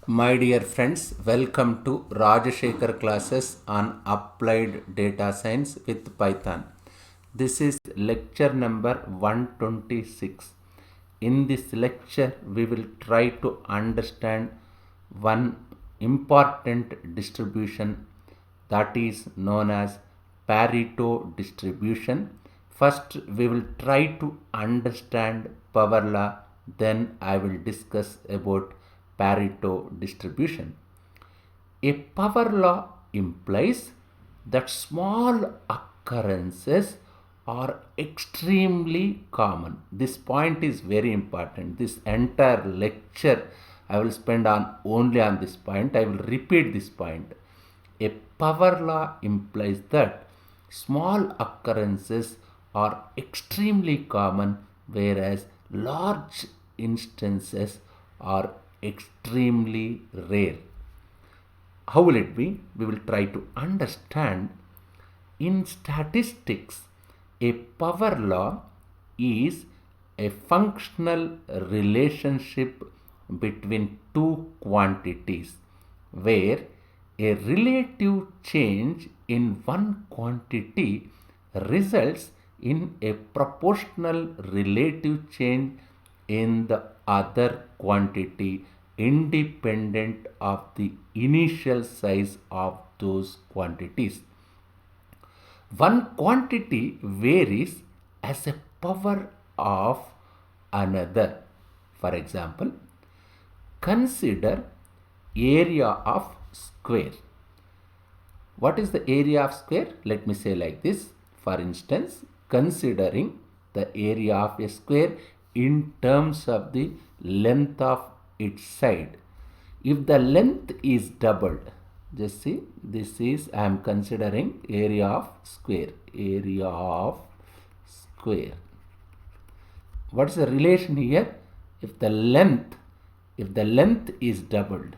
My dear friends, welcome to Rajashekar classes on Applied Data Science with Python. This is lecture number 126. In this lecture, we will try to understand one important distribution that is known as Pareto distribution. First, we will try to understand power law, then I will discuss about Pareto distribution. A power law implies that small occurrences are extremely common. This point is very important. This entire lecture I will spend on only on this point. I will repeat this point. A power law implies that small occurrences are extremely common, whereas large instances are extremely rare. How will it be? We will try to understand. In statistics, a power law is a functional relationship between two quantities where a relative change in one quantity results in a proportional relative change in the other quantity independent of the initial size of those quantities. One quantity varies as a power of another. For example, consider area of square. What is the area of square? Let me say like this. For instance, considering the area of a square in terms of the length of its side. If the length is doubled, just see, this is I am considering area of square. Area of square. What is the relation here? If the length is doubled,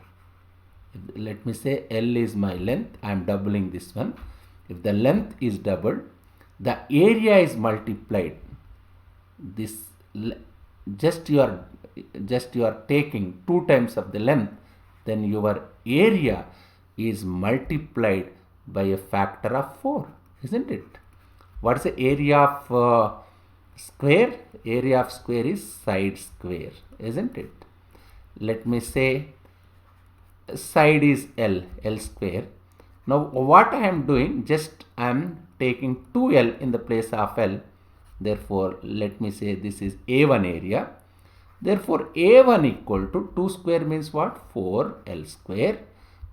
let me say L is my length, I am doubling this one. If the length is doubled, the area is multiplied. This just you are taking 2 times of the length, then your area is multiplied by a factor of 4, isn't it? What is the area of square? Area of square is side square, isn't it? Let me say side is L square. Now what I am doing, just I am taking 2L in the place of L. Therefore, let me say this is A1 area. Therefore, A1 equal to 2 square means what? 4L square.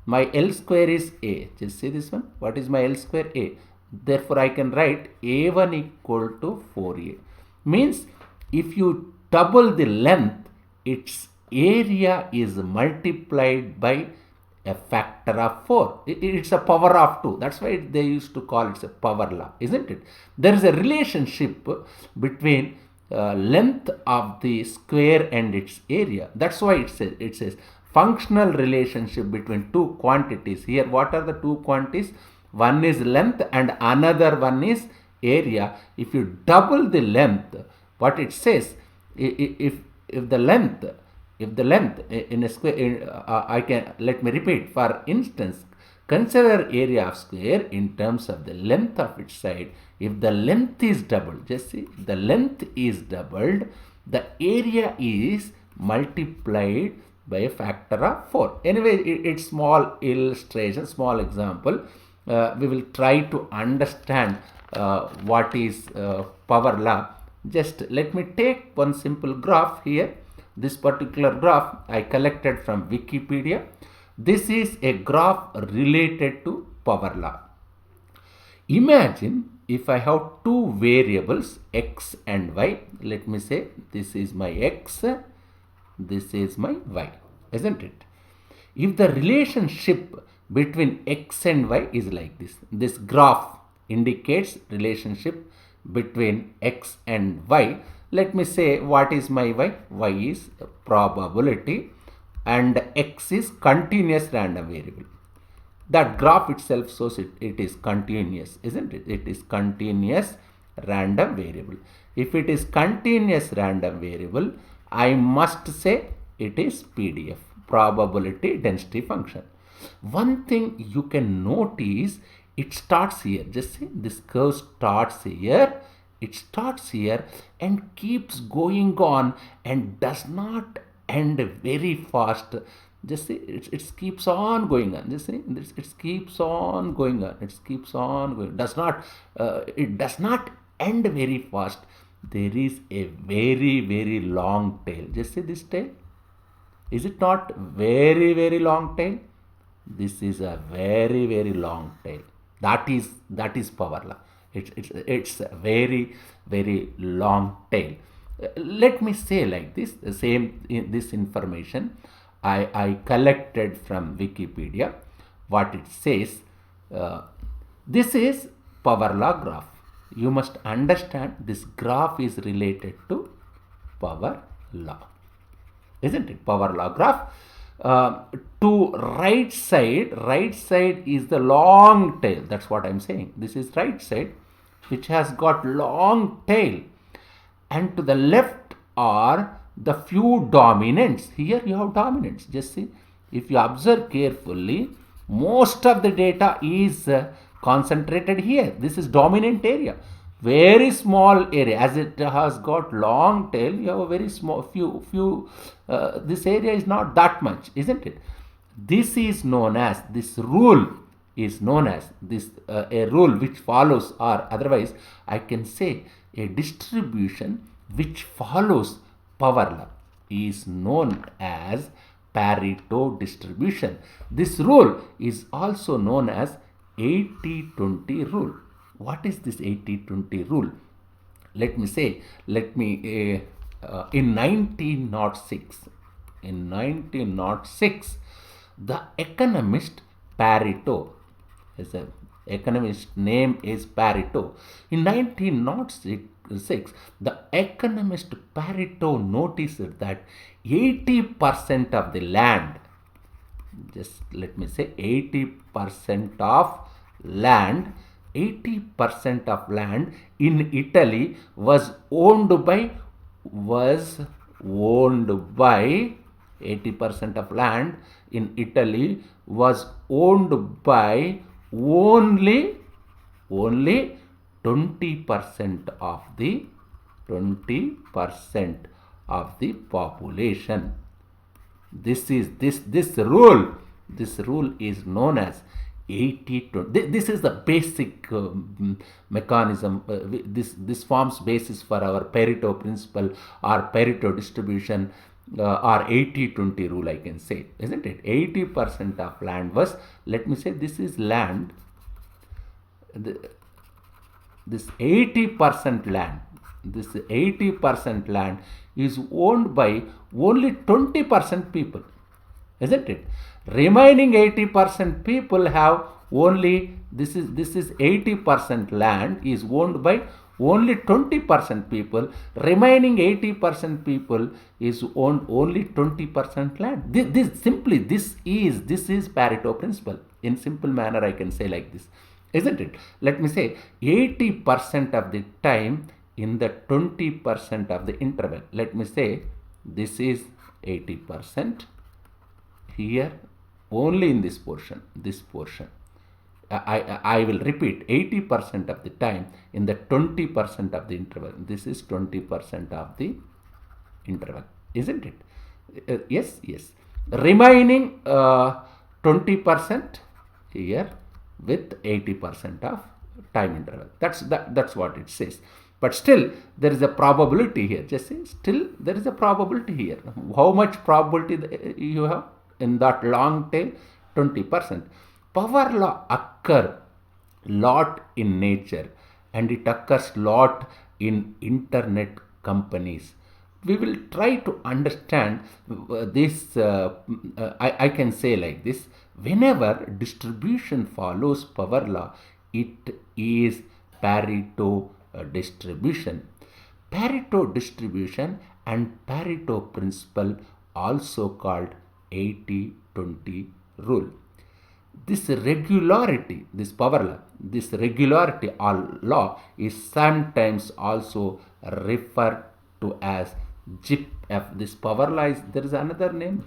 My L square is A. Just see this one. What is my L square? A. Therefore, I can write A1 equal to 4A. Means if you double the length, its area is multiplied by a factor of 4. It's a power of 2. That's why they used to call it a power law, isn't it? There is a relationship between length of the square and its area. That's why it says functional relationship between two quantities. Here, what are the two quantities? One is length and another one is area. If you double the length, what it says, if the length in a square, I can, let me repeat. For instance, consider area of square in terms of the length of its side. If the length is doubled, just see, the length is doubled, the area is multiplied by a factor of 4. Anyway, it's small illustration, small example. We will try to understand what is power law. Just let me take one simple graph here. This particular graph I collected from Wikipedia. This is a graph related to power law. Imagine if I have two variables x and y. Let me say this is my x, this is my y, isn't it? If the relationship between x and y is like this, this graph indicates relationship between x and y. Let me say what is my y? Y is probability and x is continuous random variable. That graph itself shows it is continuous, isn't it? It is continuous random variable. If it is continuous random variable, I must say it is PDF, probability density function. One thing you can notice, it starts here. Just see, this curve starts here. It starts here and keeps going on and does not end very fast. Just see, it keeps on going on. Just see, it keeps on going on. It keeps on going. It does not end very fast. There is a very long tail. Just see this tail. Is it not very long tail? This is a very long tail. That is power law. It's a very long tail. Let me say like this. The same this information I collected from Wikipedia. What it says. This is power law graph. You must understand this graph is related to power law. Isn't it? Power law graph. To right side is the long tail. That's what I'm saying. This is right side, which has got long tail, and to the left are the few dominants. Here you have dominants. Just see, if you observe carefully, most of the data is concentrated here. This is dominant area. Very small area, as it has got long tail, you have a very small few this area is not that much, isn't it? This is known as, this rule is known as this a rule which follows, or otherwise I can say a distribution which follows power law is known as Pareto distribution. This rule is also known as 80-20 rule. What is this 80-20 rule? Let me say, in 1906, the economist Pareto, his economist name is Pareto. In 1906, the economist Pareto noticed that 80% of the land, just let me say 80% of land, 80% of land in Italy was owned by 80% of land in Italy was owned by only 20% of the population. This rule is known as 80-20. This is the basic mechanism. This forms basis for our Pareto principle or Pareto distribution or 80-20 rule, I can say, isn't it? 80% of land was, let me say, this is land. This 80% land is owned by only 20% people, isn't it? Remaining 80% people have only, this is 80% land is owned by only 20% people. Remaining 80% people is owned only 20% land. This is Pareto principle. In simple manner, I can say like this, isn't it? Let me say 80% of the time in the 20% of the interval. Let me say this is 80% here only in this portion. I will repeat, 80% of the time in the 20% of the interval. This is 20% of the interval, isn't it? Yes. Remaining 20% here with 80% of time interval. That's what it says. But still, there is a probability here. Just see, still there is a probability here. How much probability you have in that long tail? 20%. Power law occur lot in nature, and it occurs lot in internet companies. We will try to understand this. I can say like this: whenever distribution follows power law, it is Pareto distribution. Pareto distribution and Pareto principle, also called 80-20 rule. This regularity, this power law, this regularity or law is sometimes also referred to as GIF. This power law is, there is another name,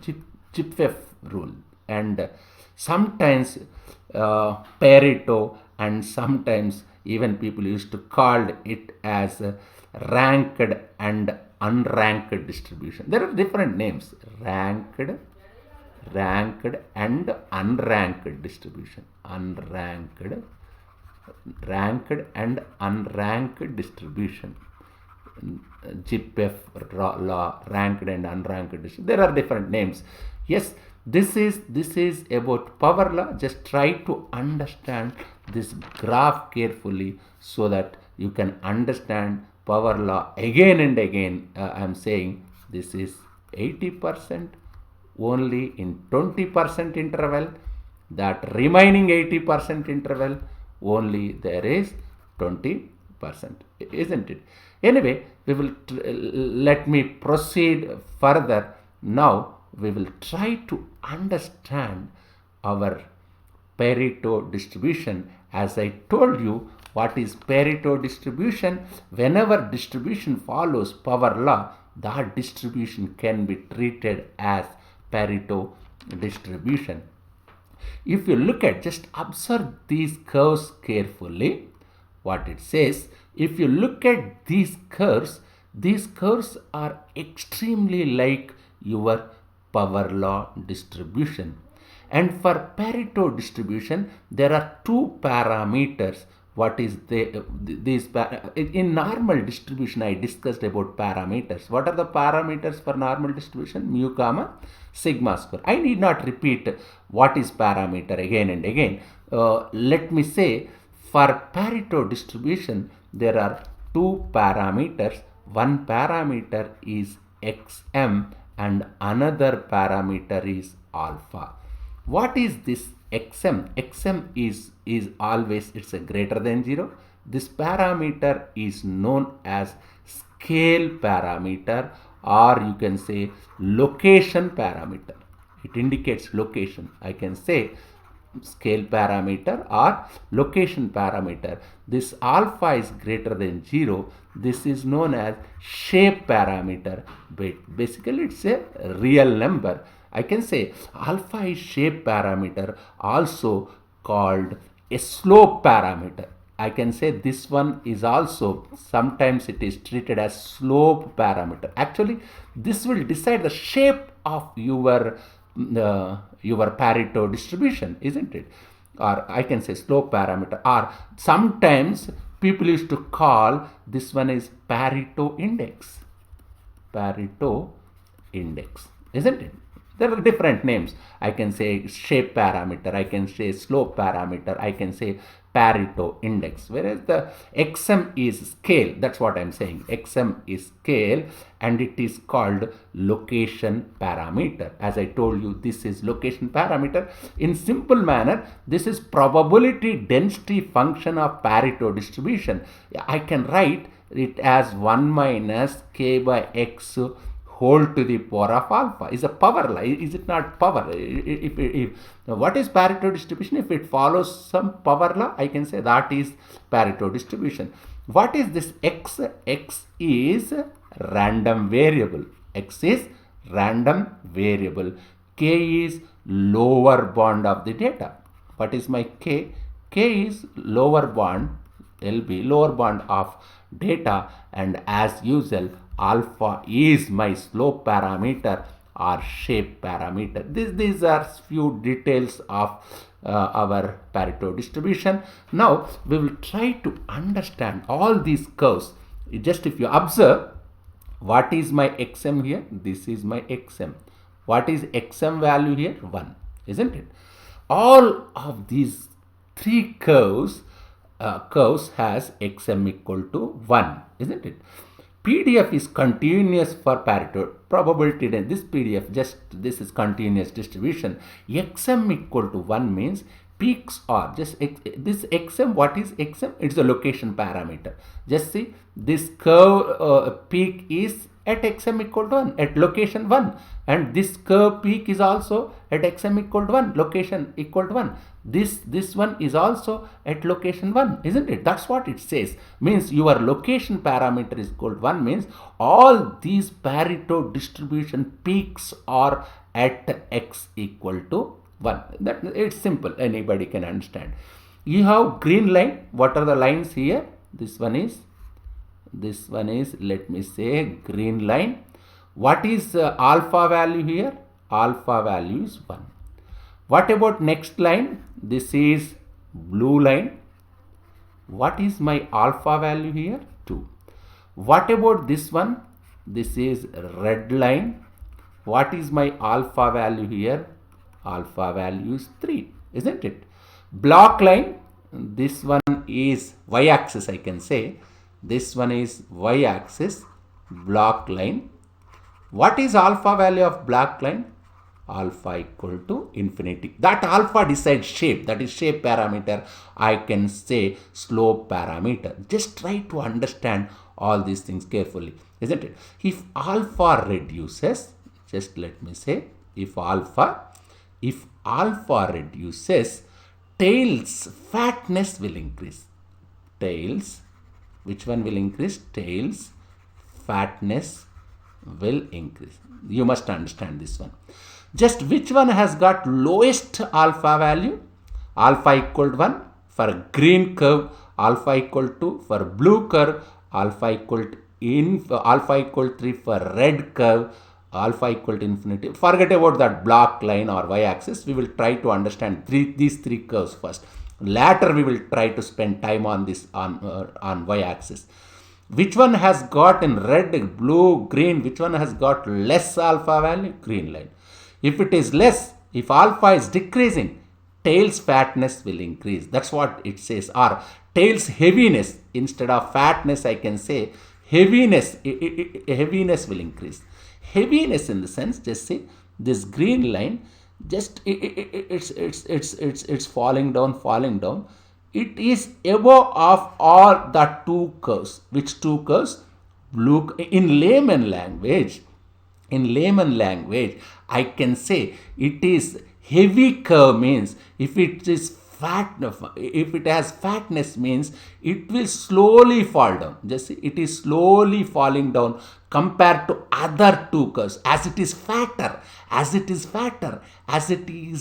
Chipfef rule, and sometimes Pareto, and sometimes even people used to call it as ranked and unranked distribution. There are different names: ranked and unranked distribution. Ranked and unranked distribution. GPF law, ranked and unranked distribution. There are different names. Yes, this is about power law. Just try to understand this graph carefully so that you can understand power law again and again. I am saying this is 80% only in 20% interval. That remaining 80% interval only there is 20%, isn't it? Anyway, we will let me proceed further. Now we will try to understand our Pareto distribution. As I told you, what is Pareto distribution? Whenever distribution follows power law, that distribution can be treated as Pareto distribution. If you look at, just observe these curves carefully, what it says. If you look at these curves are extremely like your power law distribution. And for Pareto distribution, there are two parameters. What is these? In normal distribution, I discussed about parameters. What are the parameters for normal distribution? Mu comma sigma square. I need not repeat what is parameter again and again. Let me say, for Pareto distribution, there are two parameters. One parameter is xm and another parameter is alpha. What is this xm? Xm is always, it's a greater than 0. This parameter is known as scale parameter, or you can say location parameter. It indicates location. I can say scale parameter or location parameter. This alpha is greater than 0. This is known as shape parameter. Basically, it's a real number. I can say alpha is shape parameter, also called a slope parameter. I can say this one is also, sometimes it is treated as slope parameter. Actually, this will decide the shape of your Pareto distribution, isn't it? Or I can say slope parameter. Or sometimes people used to call this one is Pareto index. Pareto index, isn't it? There are different names. I can say shape parameter, I can say slope parameter, I can say Pareto index. Whereas the xm is scale. That's what I'm saying. xm is scale and it is called location parameter. As I told you, this is location parameter. In simple manner, this is probability density function of Pareto distribution. I can write it as 1 minus k by x whole to the power of alpha. Is a power law, is it not power? What is Pareto distribution? If it follows some power law, I can say that is Pareto distribution. What is this x? X is random variable. X is random variable. K is lower bound of the data. What is my k? K is lower bound, LB, lower bound of data, and as usual, alpha is my slope parameter or shape parameter. These are few details of our Pareto distribution. Now we will try to understand all these curves. Just if you observe, what is my xm here? This is my xm. What is xm value here? 1, isn't it? All of these three curves has xm equal to 1, isn't it? PDF is continuous for Pareto probability. This PDF, just this is continuous distribution. Xm equal to 1 means peaks are just this xm. What is xm? It's a location parameter. Just see, this curve peak is at xm equal to 1 at location 1, and this curve peak is also at xm equal to 1, location equal to 1. This one is also at location 1, isn't it? That's what it says. Means your location parameter is equal to 1 means all these Pareto distribution peaks are at x equal to 1. That it's simple, anybody can understand. You have green line. What are the lines here? This one is, let me say, green line. What is alpha value here? Alpha value is 1. What about next line? This is blue line. What is my alpha value here? 2. What about this one? This is red line. What is my alpha value here? Alpha value is 3, isn't it? Block line, this one is y-axis, I can say. This one is y-axis, block line. What is alpha value of block line? Alpha equal to infinity. That alpha decides shape, that is shape parameter. I can say slope parameter. Just try to understand all these things carefully, isn't it? If alpha reduces, just let me say, if alpha reduces, tails fatness will increase. Tails, which one will increase? Tails fatness will increase. You must understand this one. Just which one has got lowest alpha value? Alpha equal to 1 for green curve, alpha equal to for blue curve, alpha equal to alpha equal to 3 for red curve, alpha equal to infinity. Forget about that block line or y-axis. We will try to understand these three curves first. Later we will try to spend time on this on y-axis. Which one has got in red, blue, green? Which one has got less alpha value? Green line. If it is less, if alpha is decreasing, tail's fatness will increase. That's what it says. Or tail's heaviness, instead of fatness, I can say heaviness. Heaviness will increase. Heaviness in the sense, just see this green line, just it's falling down. It is above of all the two curves. Which two curves? Blue. In layman language, I can say it is heavy curve means if it is fat, if it has fatness means it will slowly fall down. Just see, it is slowly falling down compared to other two curves. As it is fatter, as it is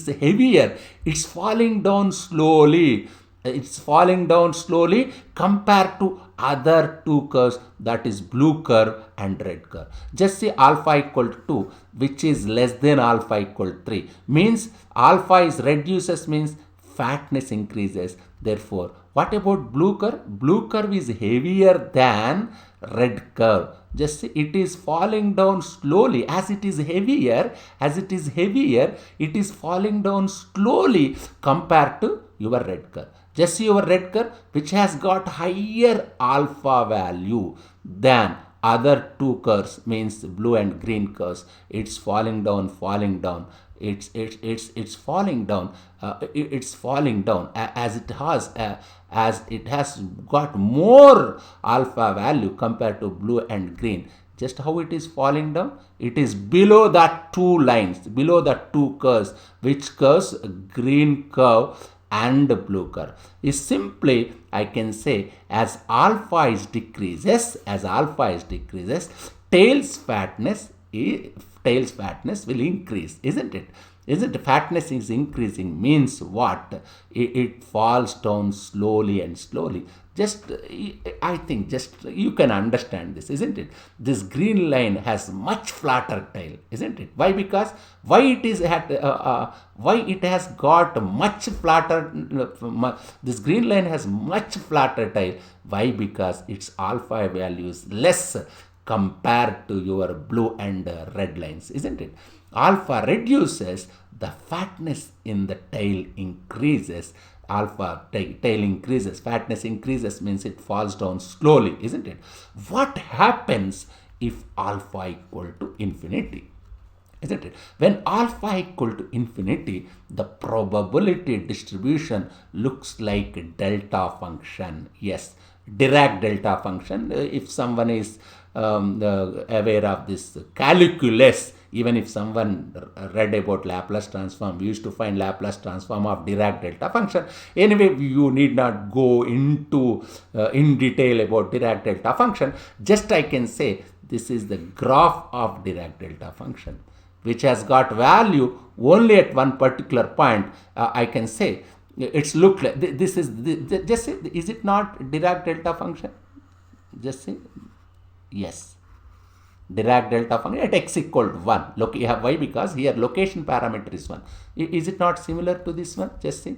heavier, it's falling down slowly. It's falling down slowly compared to other two curves, that is blue curve and red curve. Just say alpha equal to 2, which is less than alpha equal to 3. Means alpha is reduces means fatness increases. Therefore, what about blue curve? Blue curve is heavier than red curve. Just see, it is falling down slowly. As it is heavier, it is falling down slowly compared to your red curve. Just see your red curve, which has got higher alpha value than other two curves, means blue and green curves. It's falling down. It's falling down. It's falling down as it has got more alpha value compared to blue and green. Just how it is falling down? It is below the two lines, below the two curves. Which curves? Green curve and blue curve. Is simply, I can say, as alpha is decreases, tail's fatness will increase, isn't it? Fatness is increasing means what? It falls down slowly. Just, I think, just you can understand this, isn't it? This green line has much flatter tail, isn't it? Why? Because why it has got much flatter. This green line has much flatter tail. Why? Because its alpha value is less compared to your blue and red lines, isn't it? Alpha reduces, the fatness in the tail increases. Tail increases, fatness increases means it falls down slowly, isn't it? What happens if alpha equal to infinity? Isn't it? When alpha equal to infinity, the probability distribution looks like delta function. Yes, Dirac delta function. If someone is aware of this calculus, even if someone read about Laplace transform, we used to find Laplace transform of Dirac delta function. Anyway, you need not go into in detail about Dirac delta function. Just I can say this is the graph of Dirac delta function. which has got value only at one particular point, I can say it's look like this is just say, is it not Dirac delta function? Just say yes, Dirac delta function at x equal to 1. Look, you have why? Because here location parameter is 1. Is it not similar to this one? Just say,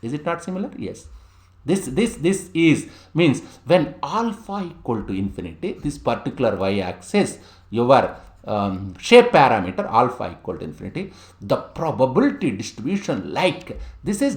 is it not similar? Yes. This is means when alpha equal to infinity, this particular y-axis, your shape parameter alpha equal to infinity, the probability distribution, like this is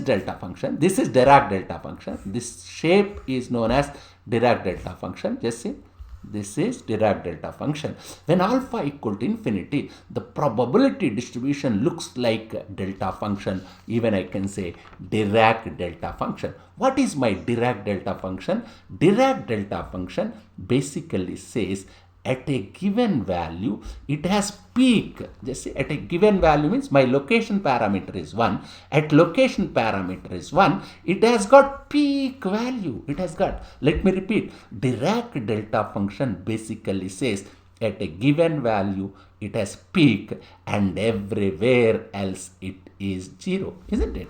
delta function, this is Dirac delta function, this shape is known as Dirac delta function. Just see, this is Dirac delta function. When alpha equal to infinity, the probability distribution looks like delta function. Even I can say Dirac delta function. What is my Dirac delta function? Dirac delta function basically says at a given value, it has peak. Just say at a given value means my location parameter is 1. At location parameter is 1, it has got peak value. It has got, let me repeat, Dirac delta function basically says at a given value, it has peak and everywhere else it is 0, isn't it?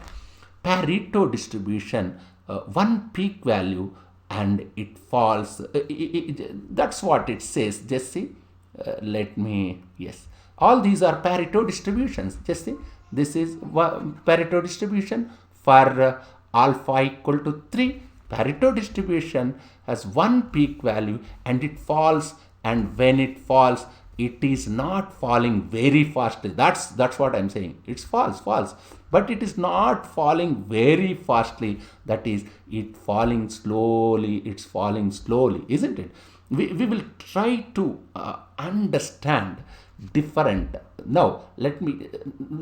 Pareto distribution, one peak value and it falls. That's what it says. Just see, let me, yes, all these are Pareto distributions. Just see, this is Pareto distribution for alpha equal to 3. Pareto distribution has one peak value and it falls, and when it falls, it is not falling very fastly. That's what I'm saying. It's false, but it is not falling very fastly. That is, it falling slowly. It's falling slowly, isn't it? We will try to understand different. Now, we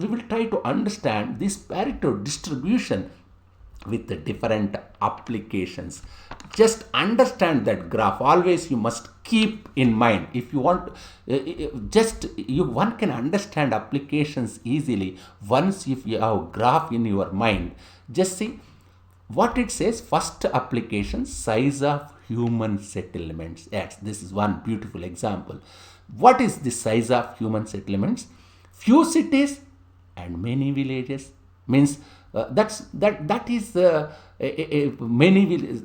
will try to understand this Pareto distribution with the different applications. Just understand that graph. Always you must keep in mind. If you want, one can understand applications easily once if you have graph in your mind. Just see what it says. First application, size of human settlements. Yes, this is one beautiful example. What is the size of human settlements? Few cities and many villages. Means that is many villages.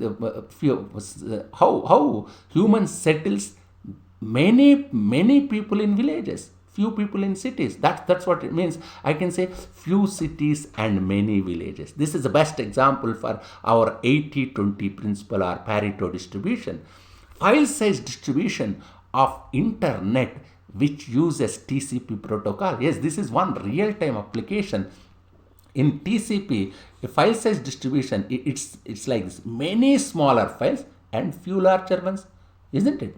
How human settles many people in villages, few people in cities. That's what it means. I can say few cities and many villages. This is the best example for our 80-20 principle or Pareto distribution. File size distribution of internet which uses TCP protocol. Yes, this is one real-time application. In TCP, a file size distribution, it's like this. Many smaller files and few larger ones, isn't it?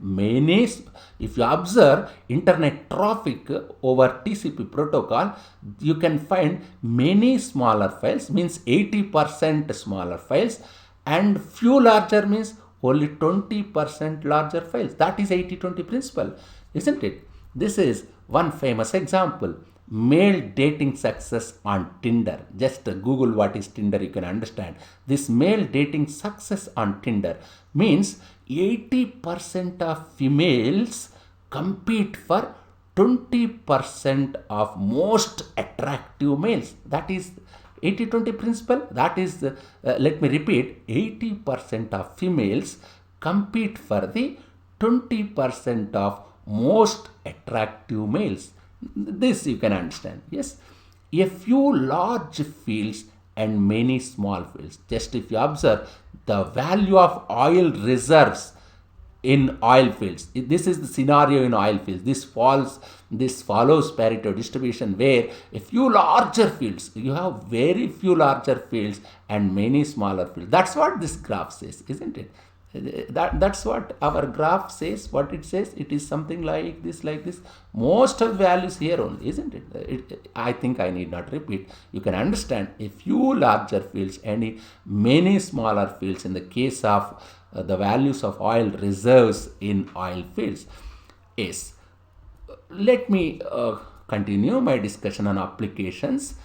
If you observe internet traffic over TCP protocol, you can find many smaller files, means 80% smaller files, and few larger means only 20% larger files. That is 80-20 principle, isn't it? This is one famous example. Male dating success on Tinder. Just Google what is Tinder, you can understand. This male dating success on Tinder means 80% of females compete for 20% of most attractive males. That is 80-20 principle. That is, let me repeat, 80% of females compete for the 20% of most attractive males. This you can understand. Yes, a few large fields and many small fields. Just if you observe the value of oil reserves in oil fields, this is the scenario in oil fields. This follows Pareto distribution, where a few larger fields, you have very few larger fields and many smaller fields. That's what this graph says, isn't it? That's what our graph says. What it says, it is something like this, most of the values here only, isn't it? I think I need not repeat. You can understand a few larger fields and many smaller fields in the case of the values of oil reserves in oil fields. Yes, let me continue my discussion on applications.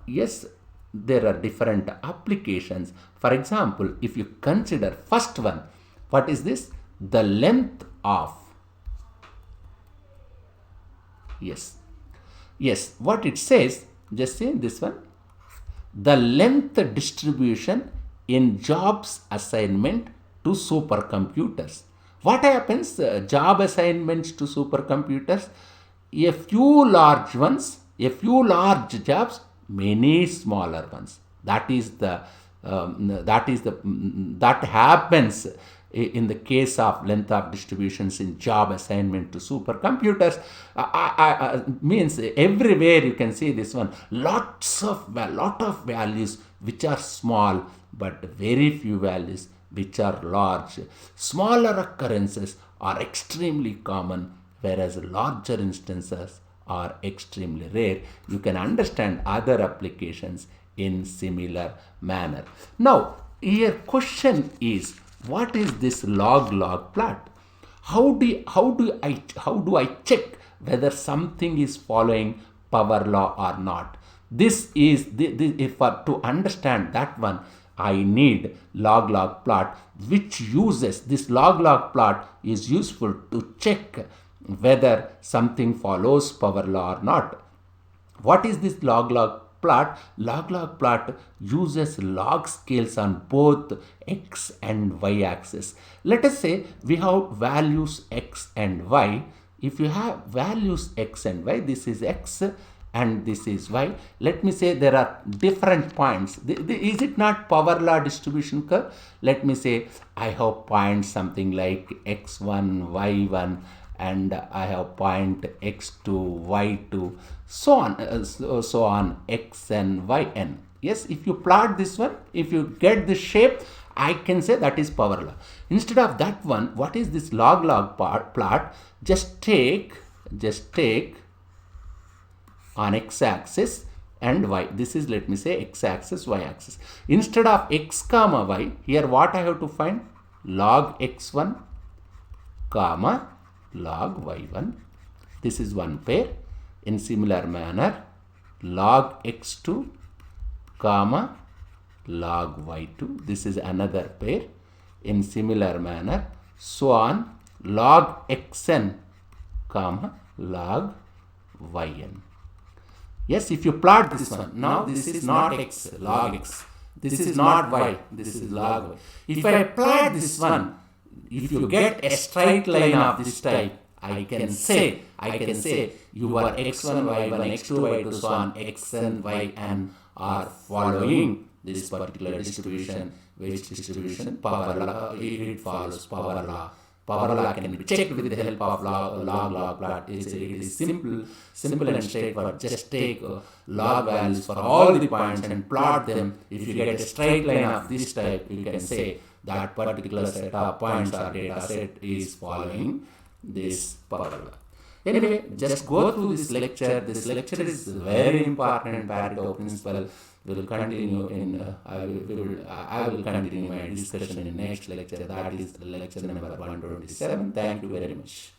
Yes, there are different applications. For example, if you consider first one, what is this? The length of Yes. Yes, what it says, just see this one. The length distribution in jobs assignment to supercomputers. What happens? Job assignments to supercomputers, a few large ones, a few large jobs, many smaller ones. That happens in the case of length of distributions in job assignment to supercomputers. Means everywhere you can see this one, lot of values which are small, but very few values which are large. Smaller occurrences are extremely common, whereas larger instances are extremely rare. You can understand other applications in similar manner. Now, here question is, what is this log plot? How do I check whether something is following power law or not? This is if to understand that one, I need log plot, which uses this log plot is useful to check whether something follows power law or not. What is this log plot? Log plot uses log scales on both x and y axis. Let us say we have values x and y. If you have values x and y, this is x and this is y. Let me say there are different points. Is it not power law distribution curve? Let me say I have points something like x1, y1, and I have point x2, y2, so on x and yn. Yes, if you plot this one, if you get this shape, I can say that is power law. Instead of that one, what is this log plot? Just take on x-axis and y. This is, let me say, x-axis, y-axis. Instead of x comma y, here what I have to find? Log x1 comma log y1. This is one pair. In similar manner, log x2 comma log y2. This is another pair. In similar manner, so on, log xn comma log yn. Yes, if you plot this one, now this is not x, log x. This is not y, this is log y. If I plot this one, if you get a straight line of this type, I can say your x1, y1, x2, y2, so on, xn, yn are following this particular distribution. Which distribution? Power law. It follows power law. Power law can be checked with the help of log plot. It is simple and straightforward. Just take log values for all the points and plot them. If you get a straight line of this type, you can say that particular set of points or data set is following this power law. Anyway, just go through this lecture. This lecture is very important. Pareto principle will continue in. I will continue my discussion in next lecture. That is lecture number 127. Thank you very much.